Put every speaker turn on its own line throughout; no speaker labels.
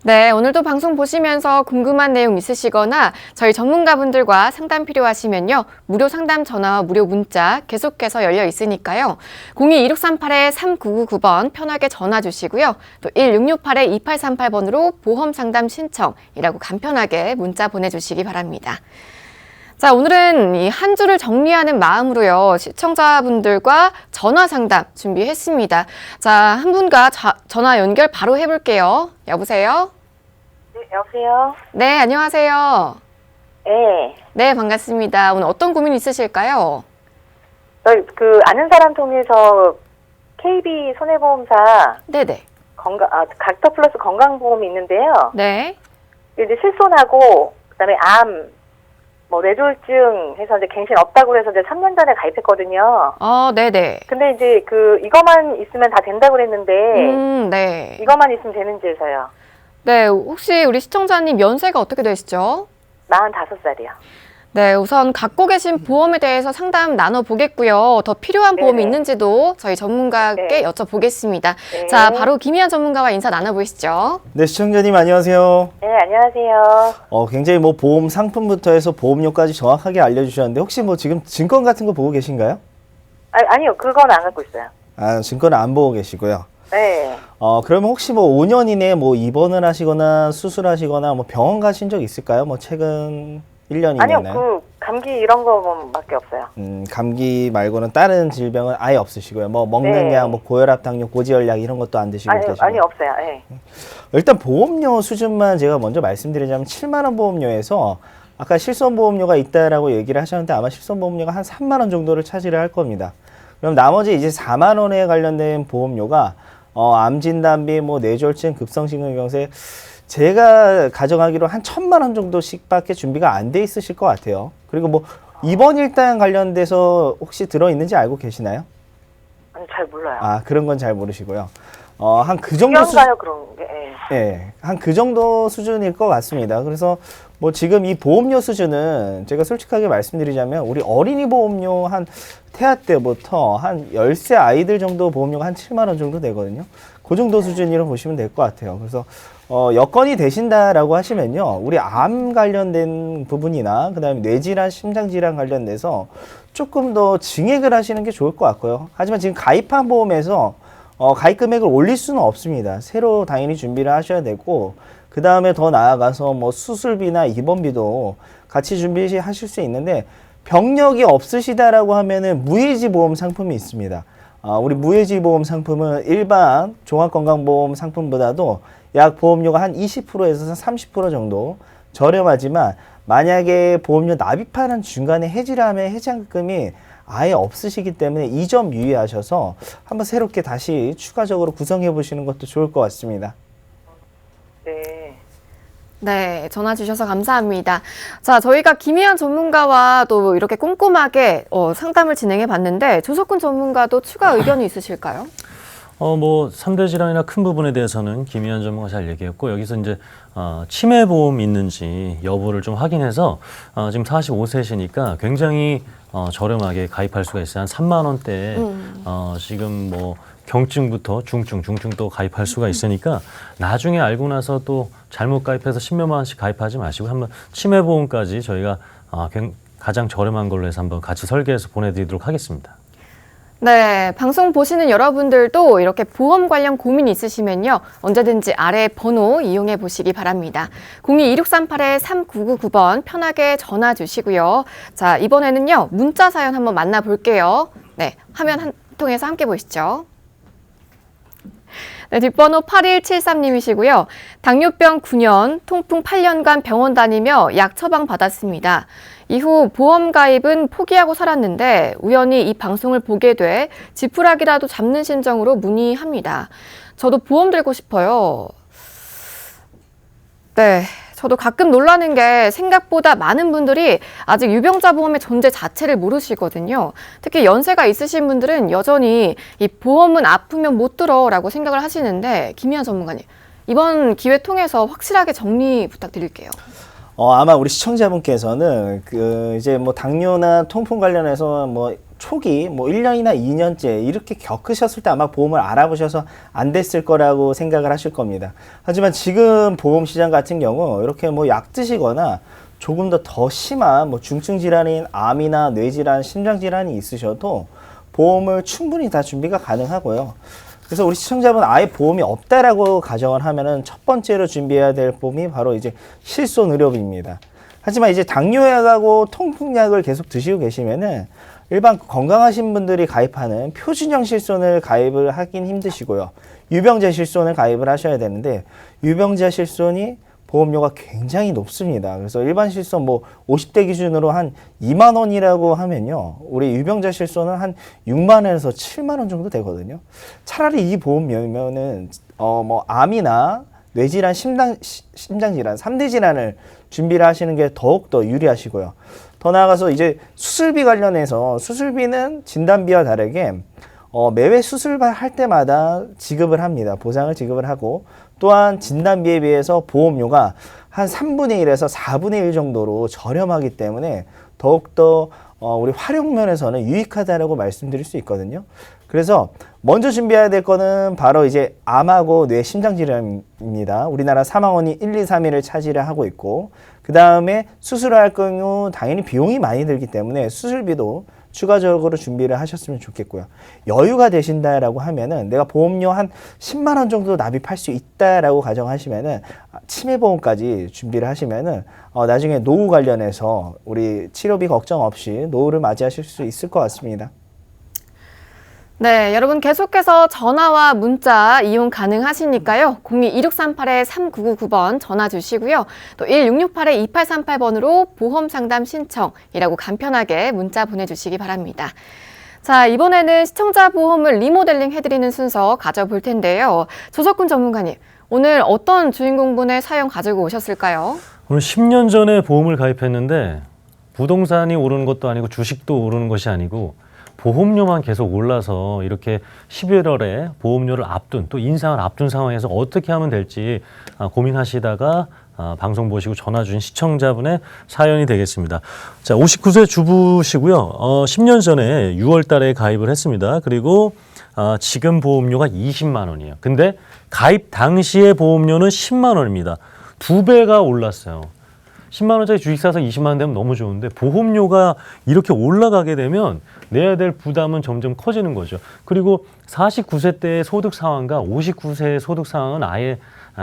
네, 오늘도 방송 보시면서 궁금한 내용 있으시거나 저희 전문가분들과 상담 필요하시면요. 무료 상담 전화와 무료 문자 계속해서 열려 있으니까요. 02-2638-3999번 편하게 전화 주시고요. 또 1668-2838번으로 보험 상담 신청이라고 간편하게 문자 보내주시기 바랍니다. 자, 오늘은 이 한 주를 정리하는 마음으로요. 시청자분들과 전화 상담 준비했습니다. 자, 한 분과 전화 연결 바로 해볼게요. 여보세요?
네, 여보세요?
네, 안녕하세요.
네.
네, 반갑습니다. 오늘 어떤 고민 있으실까요?
저희 아는 사람 통해서 KB 손해보험사
네네.
닥터 플러스 건강보험이 있는데요.
네.
이제 실손하고, 그다음에 암, 뇌졸중 해서 이제 갱신 없다고 해서 이제 3년 전에 가입했거든요.
네네.
근데 이제 이것만 있으면 다 된다고 그랬는데,
네.
이것만 있으면 되는지 해서요.
네, 혹시 우리 시청자님 연세가 어떻게 되시죠?
45살이요.
네, 우선 갖고 계신 보험에 대해서 상담 나눠보겠고요. 더 필요한 보험이 있는지도 저희 전문가께 여쭤보겠습니다.
네.
자, 바로 김희연 전문가와 인사 나눠보시죠.
네, 시청자님 안녕하세요.
네, 안녕하세요.
굉장히 보험 상품부터 해서 보험료까지 정확하게 알려주셨는데 혹시 지금 증권 같은 거 보고 계신가요?
아니요, 그건 안 갖고 있어요.
아, 증권은 안 보고 계시고요.
네.
그러면 혹시 5년 이내에 입원을 하시거나 수술하시거나 병원 가신 적 있을까요? 최근 1년 이내나요?
아니요, 감기 이런 거밖에 없어요.
감기 말고는 다른 질병은 아예 없으시고요. 먹는
네.
약, 고혈압, 당뇨, 고지혈약 이런 것도 안 드시고 계시고요.
아니, 없어요. 네.
일단 보험료 수준만 제가 먼저 말씀드리자면 7만 원 보험료에서 아까 실손보험료가 있다라고 얘기를 하셨는데 아마 실손보험료가 한 3만 원 정도를 차지를 할 겁니다. 그럼 나머지 이제 4만 원에 관련된 보험료가 암진단비, 뇌졸중, 급성심근경색 제가 가정하기로 한 1,000만 원 정도씩밖에 준비가 안 돼 있으실 것 같아요. 그리고 입원 일당 관련돼서 혹시 들어있는지 알고 계시나요?
아니, 잘 몰라요.
아, 그런 건 잘 모르시고요. 한 그 정도
필요한가요, 그런 게?
네, 한 그 정도 수준일 것 같습니다. 그래서 지금 이 보험료 수준은 제가 솔직하게 말씀드리자면 우리 어린이 보험료 한 태아 때부터 한 10세 아이들 정도 보험료가 한 7만 원 정도 되거든요. 그 정도 수준으로 보시면 될 것 같아요. 그래서 여건이 되신다라고 하시면요. 우리 암 관련된 부분이나 그다음에 뇌질환, 심장질환 관련돼서 조금 더 증액을 하시는 게 좋을 것 같고요. 하지만 지금 가입한 보험에서 가입 금액을 올릴 수는 없습니다. 새로 당연히 준비를 하셔야 되고 그 다음에 더 나아가서 수술비나 입원비도 같이 준비하실 수 있는데 병력이 없으시다라고 하면은 무해지 보험 상품이 있습니다. 우리 무해지 보험 상품은 일반 종합건강보험 상품보다도 약 보험료가 한 20%에서 30% 정도 저렴하지만 만약에 보험료 납입하는 중간에 해지를 하면 해지환급금이 아예 없으시기 때문에 이 점 유의하셔서 한번 새롭게 다시 추가적으로 구성해 보시는 것도 좋을 것 같습니다.
네.
네, 전화 주셔서 감사합니다. 자, 저희가 김희연 전문가와 또 이렇게 꼼꼼하게 상담을 진행해 봤는데 조석훈 전문가도 추가 의견이 있으실까요?
3대 질환이나 큰 부분에 대해서는 김희연 전문가 잘 얘기했고, 여기서 이제, 치매 보험 있는지 여부를 좀 확인해서, 지금 45세시니까 굉장히, 저렴하게 가입할 수가 있어요. 한 3만 원대에, 지금 경증부터 중증도 가입할 수가 있으니까, 나중에 알고 나서 또 잘못 가입해서 10몇만 원씩 가입하지 마시고, 한번 치매 보험까지 저희가, 가장 저렴한 걸로 해서 한번 같이 설계해서 보내드리도록 하겠습니다.
네, 방송 보시는 여러분들도 이렇게 보험 관련 고민 있으시면요. 언제든지 아래 번호 이용해 보시기 바랍니다. 02-2638-3999번 편하게 전화 주시고요. 자, 이번에는요. 문자 사연 한번 만나볼게요. 네, 화면 통해서 함께 보시죠. 네, 뒷번호 8173님이시고요. 당뇨병 9년, 통풍 8년간 병원 다니며 약 처방 받았습니다. 이후 보험 가입은 포기하고 살았는데 우연히 이 방송을 보게 돼 지푸라기라도 잡는 심정으로 문의합니다. 저도 보험 들고 싶어요. 네, 저도 가끔 놀라는 게 생각보다 많은 분들이 아직 유병자 보험의 존재 자체를 모르시거든요. 특히 연세가 있으신 분들은 여전히 이 보험은 아프면 못 들어 라고 생각을 하시는데 김희연 전문가님, 이번 기회 통해서 확실하게 정리 부탁드릴게요.
아마 우리 시청자분께서는 이제 당뇨나 통풍 관련해서 초기 뭐 1년이나 2년째 이렇게 겪으셨을 때 아마 보험을 알아보셔서 안 됐을 거라고 생각을 하실 겁니다. 하지만 지금 보험 시장 같은 경우 이렇게 뭐 약 드시거나 조금 더 심한 뭐 중증 질환인 암이나 뇌질환, 심장 질환이 있으셔도 보험을 충분히 다 준비가 가능하고요. 그래서 우리 시청자분 아예 보험이 없다라고 가정을 하면은 첫 번째로 준비해야 될 보험이 바로 이제 실손의료비입니다. 하지만 이제 당뇨약하고 통풍약을 계속 드시고 계시면은 일반 건강하신 분들이 가입하는 표준형 실손을 가입을 하긴 힘드시고요. 유병자 실손을 가입을 하셔야 되는데 유병자 실손이 보험료가 굉장히 높습니다. 그래서 일반 실손 뭐 50대 기준으로 한 2만 원이라고 하면요. 우리 유병자 실손은 한 6만 원에서 7만 원 정도 되거든요. 차라리 이 보험료면은 뭐 암이나 뇌질환, 심장질환, 3대 질환을 준비를 하시는 게 더욱더 유리하시고요. 더 나아가서 이제 수술비 관련해서 수술비는 진단비와 다르게 매회 수술할 때마다 지급을 합니다. 보상을 지급을 하고 또한 진단비에 비해서 보험료가 한 3분의 1에서 4분의 1 정도로 저렴하기 때문에 더욱더 우리 활용 면에서는 유익하다라고 말씀드릴 수 있거든요. 그래서 먼저 준비해야 될 거는 바로 이제 암하고 뇌 심장질환입니다. 우리나라 사망원이 1, 2, 3위를 차지를 하고 있고 그 다음에 수술을 할 경우 당연히 비용이 많이 들기 때문에 수술비도 추가적으로 준비를 하셨으면 좋겠고요. 여유가 되신다라고 하면은 내가 보험료 한 10만 원 정도 납입할 수 있다라고 가정하시면은 치매보험까지 준비를 하시면은 나중에 노후 관련해서 우리 치료비 걱정 없이 노후를 맞이하실 수 있을 것 같습니다.
네, 여러분 계속해서 전화와 문자 이용 가능하시니까요. 02-2638-3999번 전화 주시고요. 또 1668-2838번으로 보험 상담 신청이라고 간편하게 문자 보내주시기 바랍니다. 자, 이번에는 시청자 보험을 리모델링 해드리는 순서 가져볼 텐데요. 조석훈 전문가님, 오늘 어떤 주인공분의 사연 가지고 오셨을까요?
오늘 10년 전에 보험을 가입했는데 부동산이 오르는 것도 아니고 주식도 오르는 것이 아니고 보험료만 계속 올라서 이렇게 11월에 보험료를 앞둔 또 인상을 앞둔 상황에서 어떻게 하면 될지 고민하시다가 방송 보시고 전화 주신 시청자분의 사연이 되겠습니다. 자, 59세 주부시고요. 10년 전에 6월 달에 가입을 했습니다. 그리고 지금 보험료가 20만 원이에요. 근데 가입 당시의 보험료는 10만 원입니다. 2배가 올랐어요. 10만 원짜리 주식 사서 20만 원 되면 너무 좋은데 보험료가 이렇게 올라가게 되면 내야 될 부담은 점점 커지는 거죠. 그리고 49세 때의 소득 상황과 59세의 소득 상황은 아예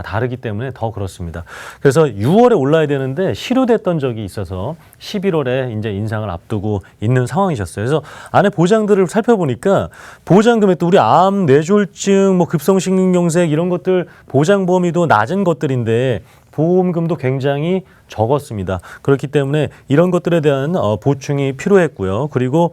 다르기 때문에 더 그렇습니다. 그래서 6월에 올라야 되는데 실효됐던 적이 있어서 11월에 이제 인상을 앞두고 있는 상황이셨어요. 그래서 안에 보장들을 살펴보니까 보장 금액도 우리 암, 뇌졸중, 뭐 급성심근경색 이런 것들 보장 범위도 낮은 것들인데 보험금도 굉장히 적었습니다. 그렇기 때문에 이런 것들에 대한 보충이 필요했고요. 그리고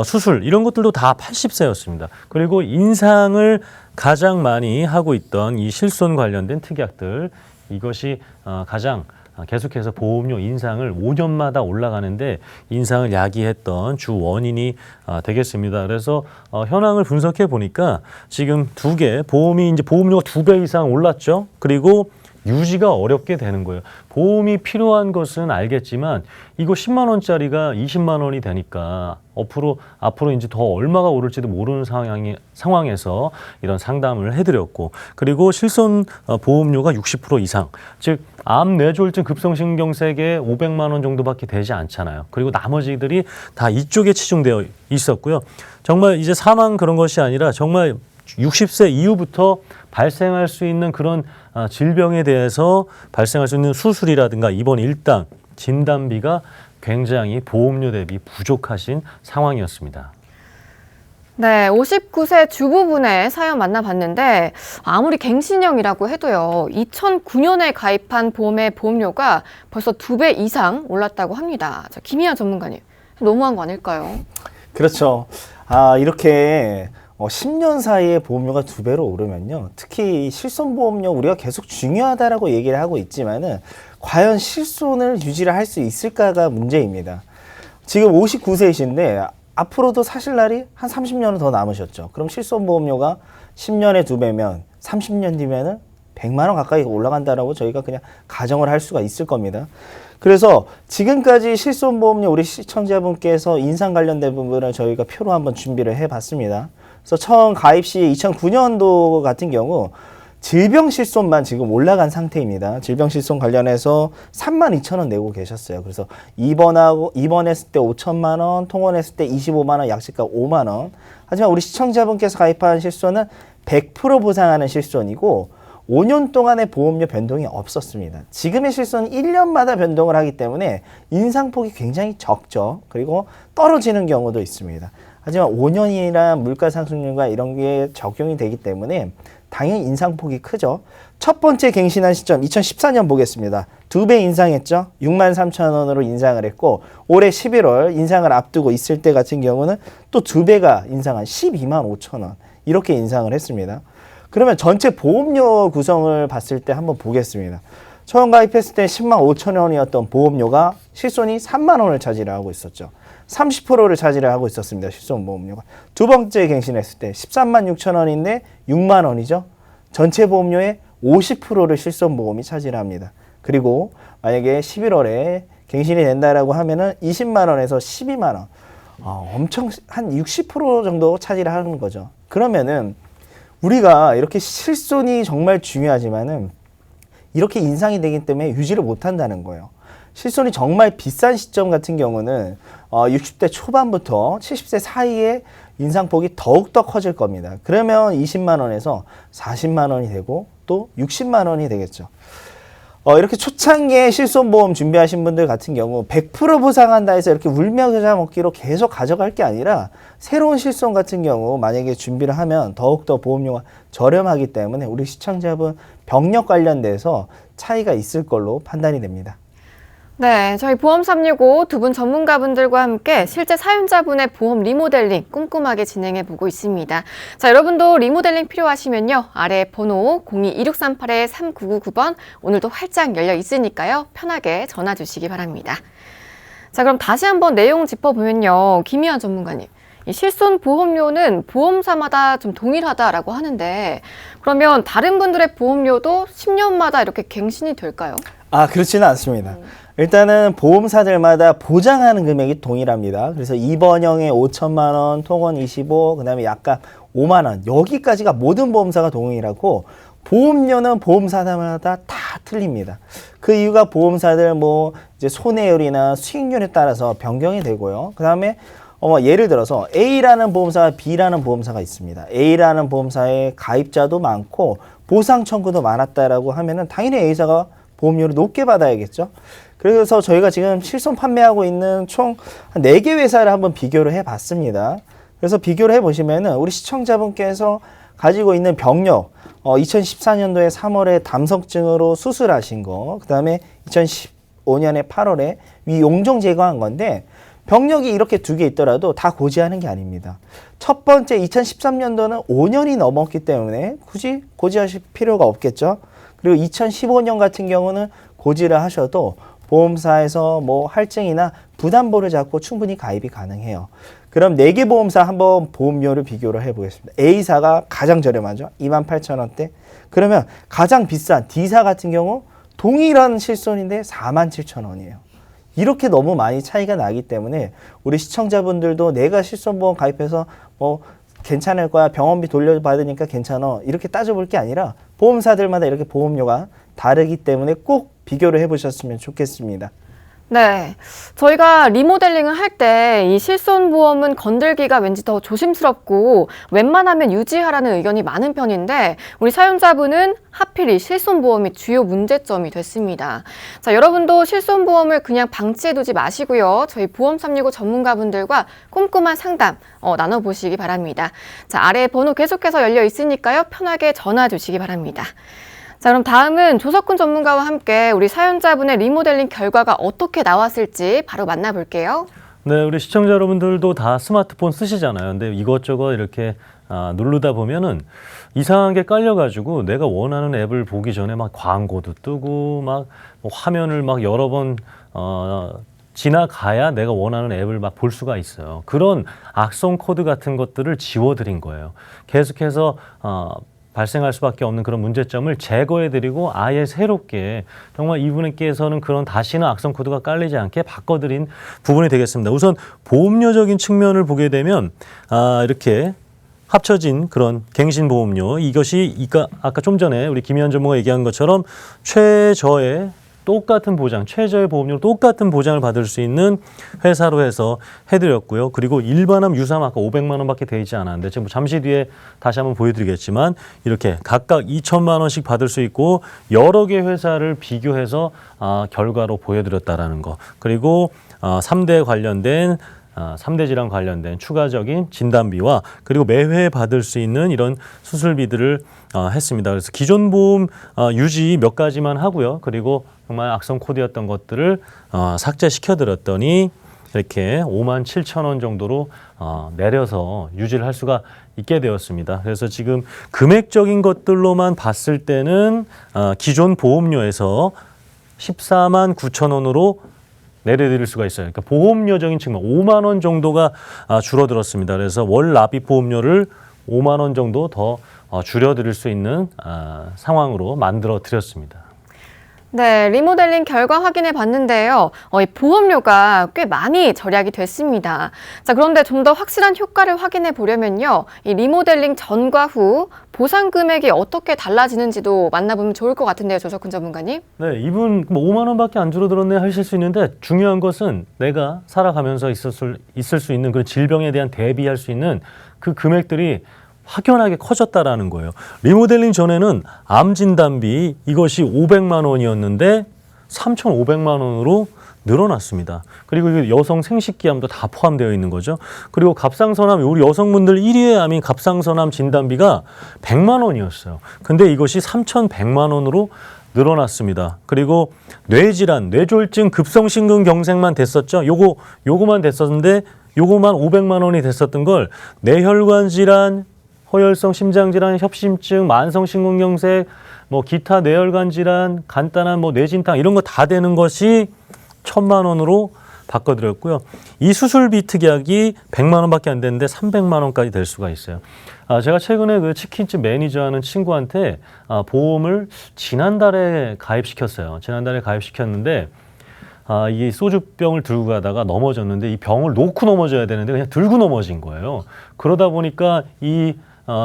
수술 이런 것들도 다 80세였습니다. 그리고 인상을 가장 많이 하고 있던 이 실손 관련된 특약들 이것이 가장 계속해서 보험료 인상을 5년마다 올라가는데 인상을 야기했던 주 원인이 되겠습니다. 그래서 현황을 분석해 보니까 지금 두 개 보험이 이제 보험료가 2배 이상 올랐죠. 그리고 유지가 어렵게 되는 거예요. 보험이 필요한 것은 알겠지만 이거 10만 원짜리가 20만 원이 되니까 앞으로 이제 더 얼마가 오를지도 모르는 상황에서 이런 상담을 해드렸고 그리고 실손 보험료가 60% 이상 즉 암, 뇌졸중, 급성심경색에 500만 원 정도밖에 되지 않잖아요. 그리고 나머지들이 다 이쪽에 치중되어 있었고요. 정말 이제 사망 그런 것이 아니라 정말 60세 이후부터 발생할 수 있는 그런 질병에 대해서 발생할 수 있는 수술이라든가 입원 일당, 진단비가 굉장히 보험료 대비 부족하신 상황이었습니다.
네, 59세 주부분의 사연 만나봤는데 아무리 갱신형이라고 해도요. 2009년에 가입한 보험의 보험료가 벌써 2배 이상 올랐다고 합니다. 자, 김희아 전문가님, 너무한 거 아닐까요?
그렇죠. 이렇게 10년 사이에 보험료가 2배로 오르면요. 특히 실손보험료 우리가 계속 중요하다라고 얘기를 하고 있지만은 과연 실손을 유지를 할 수 있을까가 문제입니다. 지금 59세이신데 앞으로도 사실 날이 한 30년은 더 남으셨죠. 그럼 실손보험료가 10년에 2배면 30년 뒤면은 100만 원 가까이 올라간다라고 저희가 그냥 가정을 할 수가 있을 겁니다. 그래서 지금까지 실손보험료 우리 시청자분께서 인상 관련된 부분을 저희가 표로 한번 준비를 해봤습니다. 그래서 처음 가입 시 2009년도 같은 경우 질병실손만 지금 올라간 상태입니다. 질병실손 관련해서 32,000원 내고 계셨어요. 그래서 입원했을 때 5천만 원, 통원했을 때 25만 원, 약식값 5만 원. 하지만 우리 시청자분께서 가입한 실손은 100% 보상하는 실손이고 5년 동안의 보험료 변동이 없었습니다. 지금의 실손은 1년마다 변동을 하기 때문에 인상폭이 굉장히 적죠. 그리고 떨어지는 경우도 있습니다. 하지만 5년이나 물가상승률과 이런 게 적용이 되기 때문에 당연히 인상폭이 크죠. 첫 번째 갱신한 시점 2014년 보겠습니다. 2배 인상했죠. 63,000원으로 인상을 했고 올해 11월 인상을 앞두고 있을 때 같은 경우는 또 2배가 인상한 125,000원 이렇게 인상을 했습니다. 그러면 전체 보험료 구성을 봤을 때 한번 보겠습니다. 처음 가입했을 때 10만 5천 원이었던 보험료가 실손이 3만 원을 차지를 하고 있었죠. 30%를 차지를 하고 있었습니다. 실손 보험료가. 두 번째 갱신했을 때 13만 6천 원인데 6만 원이죠. 전체 보험료의 50%를 실손 보험이 차지를 합니다. 그리고 만약에 11월에 갱신이 된다라고 하면은 20만 원에서 12만 원. 엄청 한 60% 정도 차지를 하는 거죠. 그러면은 우리가 이렇게 실손이 정말 중요하지만은 이렇게 인상이 되기 때문에 유지를 못 한다는 거예요. 실손이 정말 비싼 시점 같은 경우는 60대 초반부터 70세 사이에 인상폭이 더욱더 커질 겁니다. 그러면 20만 원에서 40만 원이 되고 또 60만 원이 되겠죠. 이렇게 초창기에 실손보험 준비하신 분들 같은 경우 100% 보상한다 해서 이렇게 울며 겨자 먹기로 계속 가져갈 게 아니라 새로운 실손 같은 경우 만약에 준비를 하면 더욱더 보험료가 저렴하기 때문에 우리 시청자분 병력 관련돼서 차이가 있을 걸로 판단이 됩니다.
네, 저희 보험 365 두 분 전문가분들과 함께 실제 사연자분의 보험 리모델링 꼼꼼하게 진행해 보고 있습니다. 자, 여러분도 리모델링 필요하시면요. 아래 번호 02-2638-3999번 오늘도 활짝 열려 있으니까요. 편하게 전화 주시기 바랍니다. 자, 그럼 다시 한번 내용 짚어보면요. 김희연 전문가님. 이 실손 보험료는 보험사마다 좀 동일하다라고 하는데 그러면 다른 분들의 보험료도 10년마다 이렇게 갱신이 될까요?
그렇지는 않습니다. 일단은 보험사들마다 보장하는 금액이 동일합니다. 그래서 입원형에 5천만 원, 통원 25, 그다음에 약값 5만 원. 여기까지가 모든 보험사가 동일하고 보험료는 보험사마다 다 틀립니다. 그 이유가 보험사들 이제 손해율이나 수익률에 따라서 변경이 되고요. 그다음에 예를 들어서 A라는 보험사와 B라는 보험사가 있습니다. A라는 보험사에 가입자도 많고 보상 청구도 많았다라고 하면은 당연히 A사가 보험료를 높게 받아야겠죠. 그래서 저희가 지금 실손 판매하고 있는 총 한 4개 회사를 한번 비교를 해봤습니다. 그래서 비교를 해보시면은 우리 시청자분께서 가지고 있는 병력, 2014년도에 3월에 담석증으로 수술하신 거, 그 다음에 2015년에 8월에 위 용종 제거한 건데 병력이 이렇게 2개 있더라도 다 고지하는 게 아닙니다. 첫 번째 2013년도는 5년이 넘었기 때문에 굳이 고지하실 필요가 없겠죠. 그리고 2015년 같은 경우는 고지를 하셔도 보험사에서 할증이나 부담보를 잡고 충분히 가입이 가능해요. 그럼 4개 보험사 한번 보험료를 비교를 해보겠습니다. A사가 가장 저렴하죠. 28,000원대. 그러면 가장 비싼 D사 같은 경우 동일한 실손인데 47,000원이에요. 이렇게 너무 많이 차이가 나기 때문에 우리 시청자분들도 내가 실손보험 가입해서 괜찮을 거야, 병원비 돌려받으니까 괜찮아, 이렇게 따져볼 게 아니라 보험사들마다 이렇게 보험료가 다르기 때문에 꼭 비교를 해보셨으면 좋겠습니다.
네, 저희가 리모델링을 할 때 이 실손보험은 건들기가 왠지 더 조심스럽고 웬만하면 유지하라는 의견이 많은 편인데 우리 사연자분은 하필 이 실손보험이 주요 문제점이 됐습니다. 자, 여러분도 실손보험을 그냥 방치해두지 마시고요. 저희 보험 365 전문가분들과 꼼꼼한 상담 나눠보시기 바랍니다. 자, 아래 번호 계속해서 열려 있으니까요. 편하게 전화 주시기 바랍니다. 자, 그럼 다음은 조석훈 전문가와 함께 우리 사연자분의 리모델링 결과가 어떻게 나왔을지 바로 만나볼게요.
네, 우리 시청자 여러분들도 다 스마트폰 쓰시잖아요. 근데 이것저것 이렇게 누르다 보면은 이상한 게 깔려가지고 내가 원하는 앱을 보기 전에 막 광고도 뜨고 막 화면을 막 여러 번 지나가야 내가 원하는 앱을 막 볼 수가 있어요. 그런 악성 코드 같은 것들을 지워드린 거예요. 계속해서 발생할 수밖에 없는 그런 문제점을 제거해드리고 아예 새롭게 정말 이분께서는 그런 다시는 악성 코드가 깔리지 않게 바꿔드린 부분이 되겠습니다. 우선 보험료적인 측면을 보게 되면 이렇게 합쳐진 그런 갱신보험료, 이것이 아까 좀 전에 우리 김희연 전무가 얘기한 것처럼 최저의 똑같은 보장, 최저의 보험료로 똑같은 보장을 받을 수 있는 회사로 해서 해드렸고요. 그리고 일반암, 유사암 아까 500만 원밖에 돼 있지 않았는데 지금 잠시 뒤에 다시 한번 보여드리겠지만 이렇게 각각 2천만 원씩 받을 수 있고 여러 개 회사를 비교해서 결과로 보여드렸다라는 거. 그리고 3대 관련된 3대 질환 관련된 추가적인 진단비와 그리고 매회 받을 수 있는 이런 수술비들을 했습니다. 그래서 기존 보험 유지 몇 가지만 하고요. 그리고 정말 악성 코드였던 것들을 삭제시켜드렸더니 이렇게 57,000원 정도로 내려서 유지를 할 수가 있게 되었습니다. 그래서 지금 금액적인 것들로만 봤을 때는 기존 보험료에서 14만 9천 원으로 내려드릴 수가 있어요. 그러니까 보험료적인 측면 5만 원 정도가 줄어들었습니다. 그래서 월 납입 보험료를 5만 원 정도 더 줄여드릴 수 있는 상황으로 만들어 드렸습니다.
네, 리모델링 결과 확인해 봤는데요. 이 보험료가 꽤 많이 절약이 됐습니다. 자, 그런데 좀 더 확실한 효과를 확인해 보려면요. 이 리모델링 전과 후 보상 금액이 어떻게 달라지는지도 만나보면 좋을 것 같은데요, 조석훈 전문가님.
네, 이분 5만 원밖에 안 줄어들었네 하실 수 있는데 중요한 것은 내가 살아가면서 있을 수 있는 그런 질병에 대한 대비할 수 있는 그 금액들이 확연하게 커졌다라는 거예요. 리모델링 전에는 암 진단비 이것이 500만 원이었는데 3,500만 원으로 늘어났습니다. 그리고 여성 생식기암도 다 포함되어 있는 거죠. 그리고 갑상선암, 우리 여성분들 1위의 암인 갑상선암 진단비가 100만 원이었어요. 근데 이것이 3,100만 원으로 늘어났습니다. 그리고 뇌질환, 뇌졸중, 급성심근경색만 됐었죠. 요거만 됐었는데 요거만 500만 원이 됐었던 걸 뇌혈관 질환, 허혈성 심장질환, 협심증, 만성심근경색, 기타 뇌혈관 질환, 간단한 뇌진탕 이런 거 다 되는 것이 1,000만 원으로 바꿔드렸고요. 이 수술비 특약이 100만 원밖에 안 되는데 300만 원까지 될 수가 있어요. 제가 최근에 그 치킨집 매니저하는 친구한테 보험을 지난달에 가입시켰어요. 지난달에 가입시켰는데 이 소주병을 들고 가다가 넘어졌는데 이 병을 놓고 넘어져야 되는데 그냥 들고 넘어진 거예요. 그러다 보니까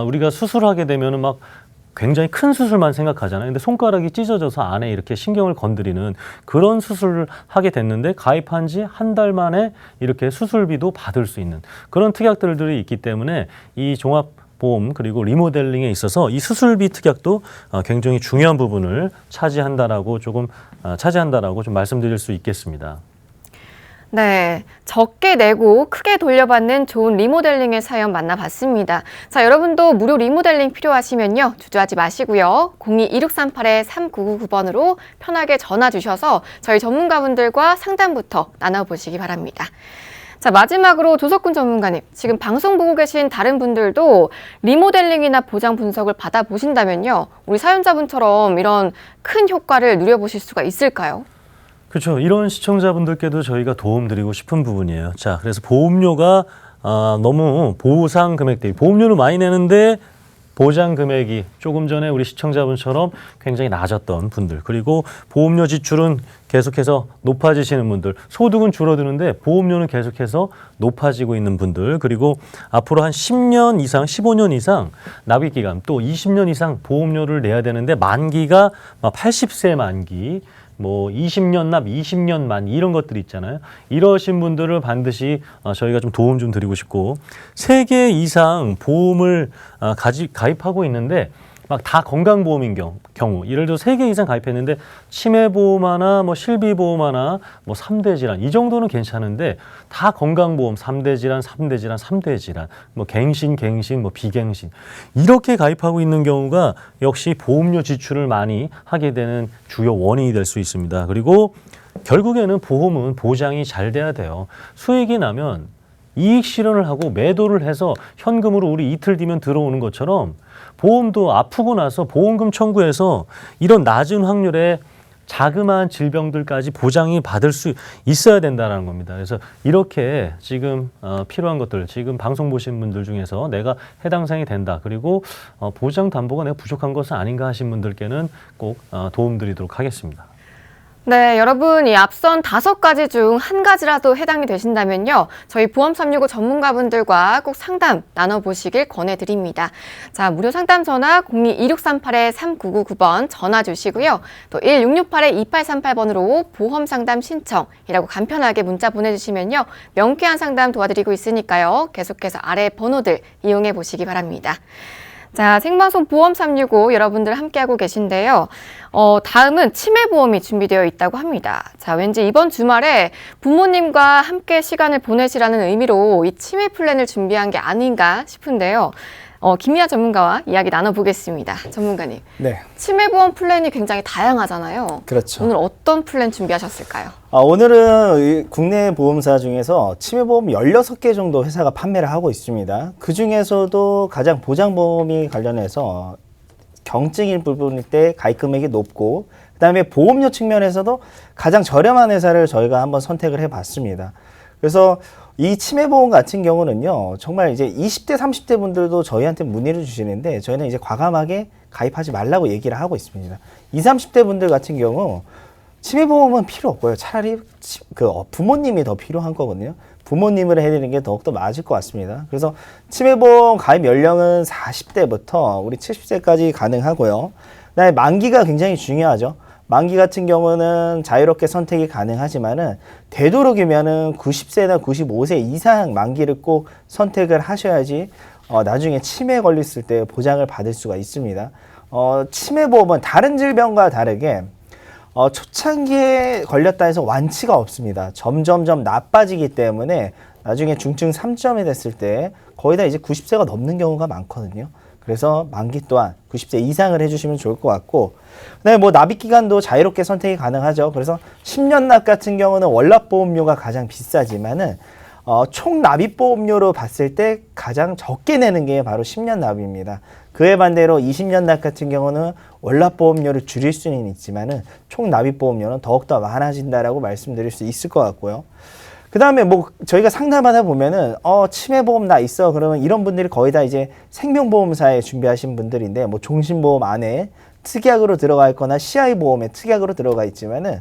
우리가 수술하게 되면은 막 굉장히 큰 수술만 생각하잖아요. 근데 손가락이 찢어져서 안에 이렇게 신경을 건드리는 그런 수술을 하게 됐는데 가입한 지 한 달 만에 이렇게 수술비도 받을 수 있는 그런 특약들이 있기 때문에 이 종합보험 그리고 리모델링에 있어서 이 수술비 특약도 굉장히 중요한 부분을 차지한다라고 좀 말씀드릴 수 있겠습니다.
네, 적게 내고 크게 돌려받는 좋은 리모델링의 사연 만나봤습니다. 자, 여러분도 무료 리모델링 필요하시면요. 주저하지 마시고요. 02-2638-3999번으로 편하게 전화 주셔서 저희 전문가분들과 상담부터 나눠보시기 바랍니다. 자, 마지막으로 조석훈 전문가님, 지금 방송 보고 계신 다른 분들도 리모델링이나 보장 분석을 받아보신다면요. 우리 사연자분처럼 이런 큰 효과를 누려보실 수가 있을까요?
그렇죠. 이런 시청자분들께도 저희가 도움드리고 싶은 부분이에요. 자, 그래서 보험료가 너무 보상 금액대비, 보험료를 많이 내는데 보장 금액이 조금 전에 우리 시청자분처럼 굉장히 낮았던 분들, 그리고 보험료 지출은 계속해서 높아지시는 분들, 소득은 줄어드는데 보험료는 계속해서 높아지고 있는 분들, 그리고 앞으로 한 10년 이상, 15년 이상 납입 기간, 또 20년 이상 보험료를 내야 되는데 만기가 80세 만기, 20년 납, 20년 만 이런 것들이 있잖아요. 이러신 분들을 반드시 저희가 좀 도움 좀 드리고 싶고 3개 이상 보험을 가입하고 있는데 막 다 건강보험인 경우 예를 들어 3개 이상 가입했는데 치매보험 하나, 실비보험 하나, 3대 질환 이 정도는 괜찮은데 다 건강보험 3대 질환, 3대 질환, 3대 질환 갱신, 비갱신 이렇게 가입하고 있는 경우가 역시 보험료 지출을 많이 하게 되는 주요 원인이 될 수 있습니다. 그리고 결국에는 보험은 보장이 잘 돼야 돼요. 수익이 나면 이익 실현을 하고 매도를 해서 현금으로 우리 이틀 뒤면 들어오는 것처럼 보험도 아프고 나서 보험금 청구해서 이런 낮은 확률의 자그마한 질병들까지 보장이 받을 수 있어야 된다는 겁니다. 그래서 이렇게 지금 필요한 것들, 지금 방송 보신 분들 중에서 내가 해당 사항이 된다. 그리고 보장 담보가 내가 부족한 것은 아닌가 하신 분들께는 꼭 도움드리도록 하겠습니다.
네, 여러분, 이 앞선 5가지 중 한 가지라도 해당이 되신다면요, 저희 보험 365 전문가분들과 꼭 상담 나눠보시길 권해드립니다. 자, 무료 상담 전화 02-2638-3999번 전화 주시고요. 또 1668-2838번으로 보험 상담 신청이라고 간편하게 문자 보내주시면요, 명쾌한 상담 도와드리고 있으니까요, 계속해서 아래 번호들 이용해 보시기 바랍니다. 자, 생방송 보험 365 여러분들 함께하고 계신데요. 다음은 치매보험이 준비되어 있다고 합니다. 자, 왠지 이번 주말에 부모님과 함께 시간을 보내시라는 의미로 이 치매 플랜을 준비한 게 아닌가 싶은데요. 김미아 전문가와 이야기 나눠보겠습니다. 전문가님.
네.
치매보험 플랜이 굉장히 다양하잖아요.
그렇죠.
오늘 어떤 플랜 준비하셨을까요?
오늘은 국내 보험사 중에서 치매보험 16개 정도 회사가 판매를 하고 있습니다. 그 중에서도 가장 보장보험이 관련해서 경증일 부분일 때 가입 금액이 높고, 그 다음에 보험료 측면에서도 가장 저렴한 회사를 저희가 한번 선택을 해봤습니다. 그래서 이 치매보험 같은 경우는요, 정말 이제 20대, 30대 분들도 저희한테 문의를 주시는데, 저희는 이제 과감하게 가입하지 말라고 얘기를 하고 있습니다. 20, 30대 분들 같은 경우, 치매보험은 필요 없고요. 차라리 부모님이 더 필요한 거거든요. 부모님을 해드리는 게 더욱더 맞을 것 같습니다. 그래서 치매보험 가입 연령은 40대부터 우리 70세까지 가능하고요. 그다음에 만기가 굉장히 중요하죠. 만기 같은 경우는 자유롭게 선택이 가능하지만은 되도록이면은 90세나 95세 이상 만기를 꼭 선택을 하셔야지 나중에 치매 걸렸을 때 보장을 받을 수가 있습니다. 치매보험은 다른 질병과 다르게 초창기에 걸렸다 해서 완치가 없습니다. 점점점 나빠지기 때문에 나중에 중증 3점이 됐을 때 거의 다 이제 90세가 넘는 경우가 많거든요. 그래서 만기 또한 90세 이상을 해주시면 좋을 것 같고, 그다음에 뭐 납입 기간도 자유롭게 선택이 가능하죠. 그래서 10년 납 같은 경우는 월납 보험료가 가장 비싸지만은 총 납입 보험료로 봤을 때 가장 적게 내는 게 바로 10년 납입니다. 그에 반대로 20년 납 같은 경우는 월납 보험료를 줄일 수는 있지만은 총 납입 보험료는 더욱더 많아진다라고 말씀드릴 수 있을 것 같고요. 그 다음에 뭐 저희가 상담하다 보면은 치매보험 나 있어 그러면 이런 분들이 거의 다 이제 생명보험사에 준비하신 분들인데, 뭐 종신보험 안에 특약으로 들어가 있거나 CI보험에 특약으로 들어가 있지만은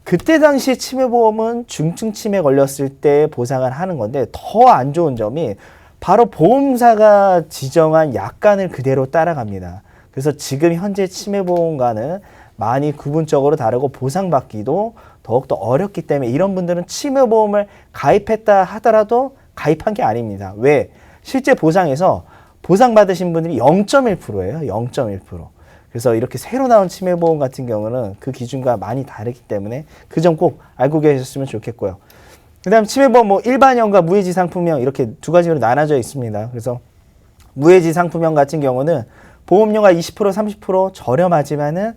그때 당시에 치매보험은 중증 치매 걸렸을 때 보상을 하는 건데, 더 안 좋은 점이 바로 보험사가 지정한 약관을 그대로 따라갑니다. 그래서 지금 현재 치매보험과는 많이 구분적으로 다르고 보상받기도 더욱더 어렵기 때문에 이런 분들은 치매보험을 가입했다 하더라도 가입한 게 아닙니다. 왜? 실제 보상에서 보상받으신 분들이 0.1%예요. 0.1%. 그래서 이렇게 새로 나온 치매보험 같은 경우는 그 기준과 많이 다르기 때문에 그 점 꼭 알고 계셨으면 좋겠고요. 그 다음 치매보험 뭐 일반형과 무해지 상품형 이렇게 두 가지로 나눠져 있습니다. 그래서 무해지 상품형 같은 경우는 보험료가 20% 30% 저렴하지만은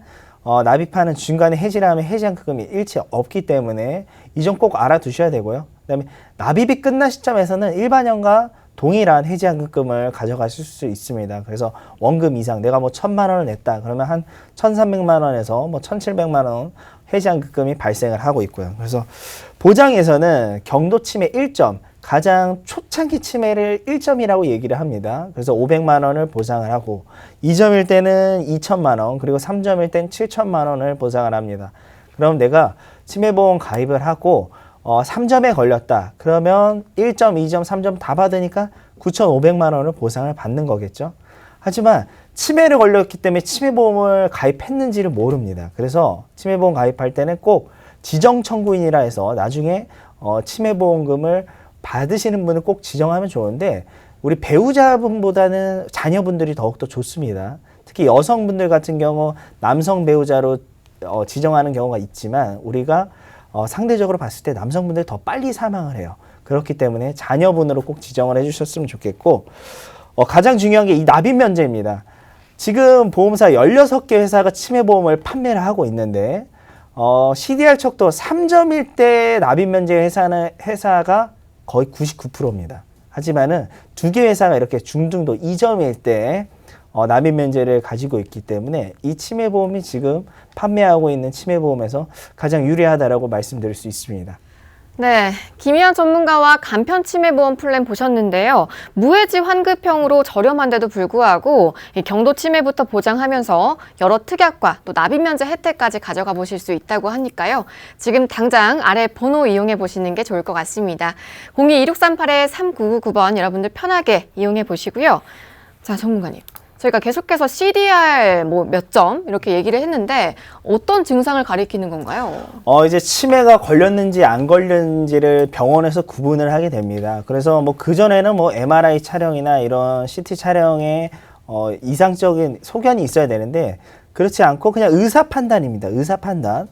납입하는 중간에 해지를 하면 해지한 금액이 일체 없기 때문에 이 점 꼭 알아두셔야 되고요. 그다음에 납입이 끝난 시점에서는 일반형과 동일한 해지한금을 가져가실 수 있습니다. 그래서 원금 이상 내가 뭐 1,000만 원을 냈다 그러면 한 1,300만 원에서 뭐 1,700만 원 해지한금이 발생을 하고 있고요. 그래서 보장에서는 경도 치매 1점, 가장 초창기 치매를 1점이라고 얘기를 합니다. 그래서 500만 원을 보상을 하고 2점일 때는 2천만 원, 그리고 3점일 때는 7천만 원을 보상을 합니다. 그럼 내가 치매보험 가입을 하고 3점에 걸렸다. 그러면 1점, 2점, 3점 다 받으니까 9,500만 원을 보상을 받는 거겠죠. 하지만 치매를 걸렸기 때문에 치매보험을 가입했는지를 모릅니다. 그래서 치매보험 가입할 때는 꼭 지정청구인이라 해서 나중에 치매보험금을 받으시는 분을 꼭 지정하면 좋은데, 우리 배우자분보다는 자녀분들이 더욱더 좋습니다. 특히 여성분들 같은 경우 남성 배우자로 지정하는 경우가 있지만 우리가 상대적으로 봤을 때 남성분들이 더 빨리 사망을 해요. 그렇기 때문에 자녀분으로 꼭 지정을 해주셨으면 좋겠고, 가장 중요한 게 이 납입 면제입니다. 지금 보험사 16개 회사가 치매보험을 판매를 하고 있는데 CDR 척도 3점일 때 납입 면제 회사가 거의 99%입니다. 하지만은 2개 회사가 이렇게 중등도 2점일 때 납입 면제를 가지고 있기 때문에 이 치매보험이 지금 판매하고 있는 치매보험에서 가장 유리하다라고 말씀드릴 수 있습니다.
네, 김희연 전문가와 간편 치매보험 플랜 보셨는데요. 무해지 환급형으로 저렴한데도 불구하고 이 경도 치매부터 보장하면서 여러 특약과 또 납입 면제 혜택까지 가져가 보실 수 있다고 하니까요. 지금 당장 아래 번호 이용해 보시는 게 좋을 것 같습니다. 02-2638-3999번 여러분들 편하게 이용해 보시고요. 자, 전문가님. 저희가 계속해서 CDR 몇 점 이렇게 얘기를 했는데 어떤 증상을 가리키는 건가요?
이제 치매가 걸렸는지 안 걸렸는지를 병원에서 구분을 하게 됩니다. 그래서 뭐 그전에는 뭐 MRI 촬영이나 이런 CT 촬영에 이상적인 소견이 있어야 되는데 그렇지 않고 그냥 의사 판단입니다. 의사 판단.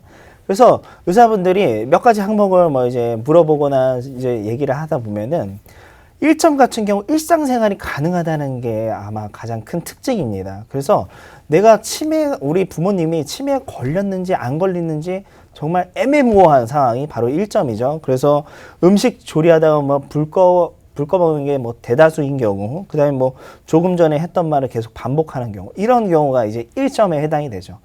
그래서 의사분들이 몇 가지 항목을 뭐 이제 물어보거나 이제 얘기를 하다 보면은 1점 같은 경우 일상생활이 가능하다는 게 아마 가장 큰 특징입니다. 그래서 내가 우리 부모님이 치매에 걸렸는지 안 걸렸는지 정말 애매모호한 상황이 바로 1점이죠. 그래서 음식 조리하다가 뭐 불 꺼먹는 게 뭐 대다수인 경우, 그 다음에 뭐 조금 전에 했던 말을 계속 반복하는 경우, 이런 경우가 이제 1점에 해당이 되죠.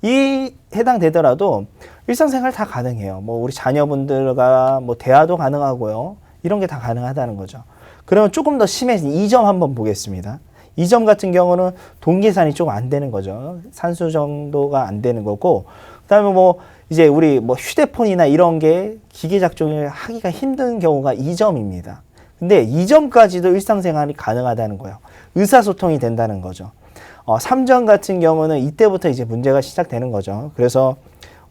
이 해당되더라도 일상생활 다 가능해요. 뭐 우리 자녀분들과 뭐 대화도 가능하고요. 이런 게 다 가능하다는 거죠. 그러면 조금 더 심해진 2점 한번 보겠습니다. 2점 같은 경우는 돈 계산이 조금 안 되는 거죠. 산수 정도가 안 되는 거고, 그다음에 뭐 이제 우리 뭐 휴대폰이나 이런 게 기계 작동을 하기가 힘든 경우가 2점입니다. 근데 2점까지도 일상생활이 가능하다는 거예요. 의사소통이 된다는 거죠. 3점 같은 경우는 이때부터 이제 문제가 시작되는 거죠. 그래서